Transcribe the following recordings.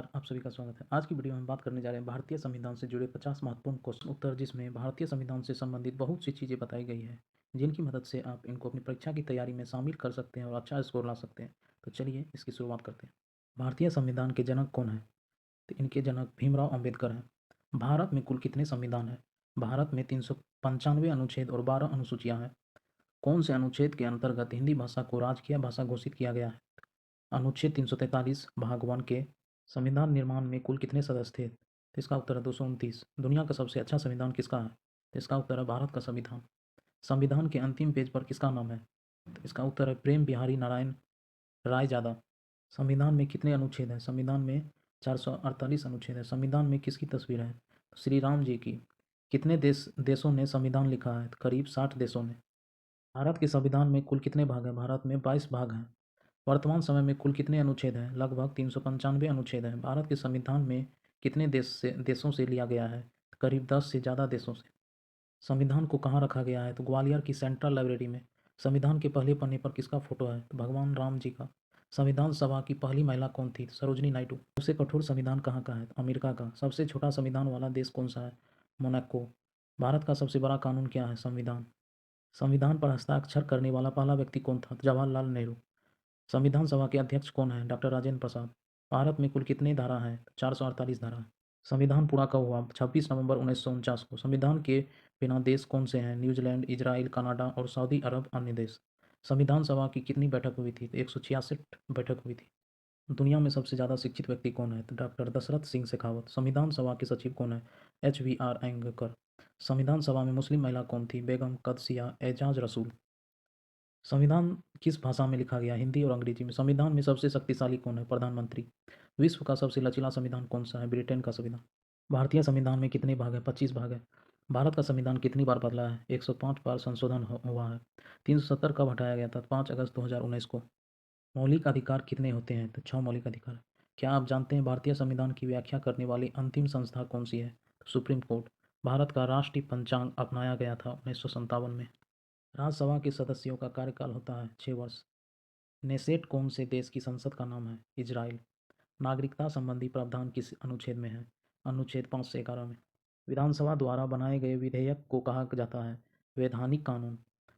नमस्कार, आप सभी का स्वागत है। आज की वीडियो में हम बात करने जा रहे हैं भारतीय संविधान से जुड़े 50 महत्वपूर्ण क्वेश्चन उत्तर, जिसमें भारतीय संविधान से संबंधित बहुत सी चीज़ें बताई गई है, जिनकी मदद से आप इनको अपनी परीक्षा की तैयारी में शामिल कर सकते हैं और अच्छा स्कोर ला सकते हैं। तो चलिए इसकी शुरुआत करते हैं। भारतीय संविधान के जनक कौन है? तो इनके जनक भीमराव अम्बेडकर हैं। भारत में कुल कितने संविधान हैं? भारत में 395 अनुच्छेद और 12 अनुसूचियाँ हैं। कौन से अनुच्छेद के अंतर्गत हिंदी भाषा को राजकीय भाषा घोषित किया गया है? अनुच्छेद 343 भाग 1 के संविधान निर्माण में कुल कितने सदस्य थे? तो इसका उत्तर है 229। दुनिया का सबसे अच्छा संविधान किसका है? तो इसका उत्तर है भारत का संविधान। संविधान के अंतिम पेज पर किसका नाम है? तो इसका उत्तर है प्रेम बिहारी नारायण रायजादा। संविधान में कितने अनुच्छेद हैं? संविधान में 448 अनुच्छेद है। संविधान में किसकी तस्वीर है? तो श्री राम जी की। कितने देशों ने संविधान लिखा है? तो करीब 60 देशों ने। भारत के संविधान में कुल कितने भाग हैं? भारत में 22 भाग हैं। वर्तमान समय में कुल कितने अनुच्छेद हैं? लगभग 395 अनुच्छेद हैं। भारत के संविधान में कितने देशों से लिया गया है? करीब 10 से ज़्यादा देशों से। संविधान को कहाँ रखा गया है? तो ग्वालियर की सेंट्रल लाइब्रेरी में। संविधान के पहले पन्ने पर किसका फोटो है? तो भगवान राम जी का। संविधान सभा की पहली महिला कौन थी? सरोजनी नायडू। सबसे कठोर संविधान कहाँ का है? तो अमेरिका का। सबसे छोटा संविधान वाला देश कौन सा है? मोनाको। भारत का सबसे बड़ा कानून क्या है? संविधान। संविधान पर हस्ताक्षर करने वाला पहला व्यक्ति कौन था? जवाहरलाल नेहरू। संविधान सभा के अध्यक्ष कौन है? डॉक्टर राजेंद्र प्रसाद। भारत में कुल कितनी धारा हैं? 448 धारा है। संविधान पूरा कब हुआ? 26 नवंबर 1949 को। संविधान के बिना देश कौन से हैं? न्यूजीलैंड, इजराइल, कनाडा और सऊदी अरब अन्य देश। संविधान सभा की कितनी बैठक हुई थी? तो 166 बैठक हुई थी। दुनिया में सबसे ज़्यादा शिक्षित व्यक्ति कौन है? तो डॉक्टर दशरथ सिंह शेखावत। संविधान सभा के सचिव कौन है? HVR एंगकर। संविधान सभा में मुस्लिम महिला कौन थी? बेगम कदसिया एजाज रसूल। संविधान किस भाषा में लिखा गया? हिंदी और अंग्रेजी में। संविधान में सबसे शक्तिशाली कौन है? प्रधानमंत्री। विश्व का सबसे लचीला संविधान कौन सा है? ब्रिटेन का संविधान। भारतीय संविधान में कितने भाग हैं? 25 भाग है। भारत का संविधान कितनी बार बदला है? 105 बार संशोधन हुआ है। 370 कब हटाया गया था? 5 अगस्त 2019 को। मौलिक अधिकार कितने होते हैं? तो 6 मौलिक अधिकार। क्या आप जानते हैं भारतीय संविधान की व्याख्या करने वाली अंतिम संस्था कौन सी है? Supreme court. भारत का राष्ट्रीय पंचांग अपनाया गया था 1957 में। राज्यसभा के सदस्यों का कार्यकाल होता है 6 वर्ष। नेसेट कौन से देश की संसद का नाम है? इजराइल। नागरिकता संबंधी प्रावधान किस अनुच्छेद में है? अनुच्छेद 5 से 11 में। विधानसभा द्वारा बनाए गए विधेयक को कहा जाता है? वैधानिक कानून।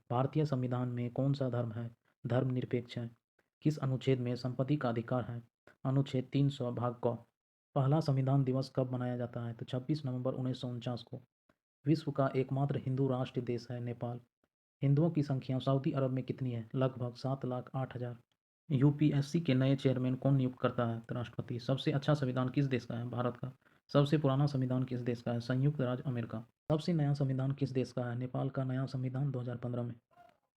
भारतीय संविधान में कौन सा धर्म है? धर्मनिरपेक्ष है। किस अनुच्छेद में संपत्ति का अधिकार है? अनुच्छेद 300 भाग क। पहला संविधान दिवस कब मनाया जाता है? तो 26 नवंबर 1949 को। विश्व का एकमात्र हिंदू राष्ट्र देश है नेपाल। हिंदुओं की संख्या सऊदी अरब में कितनी है? लगभग 7,08,000। यूपीएससी के नए चेयरमैन कौन नियुक्त करता है? तो राष्ट्रपति। सबसे अच्छा संविधान किस देश का है? भारत का। सबसे पुराना संविधान किस देश का है? संयुक्त राज्य अमेरिका। सबसे नया संविधान किस देश का है? नेपाल का नया संविधान 2015 में।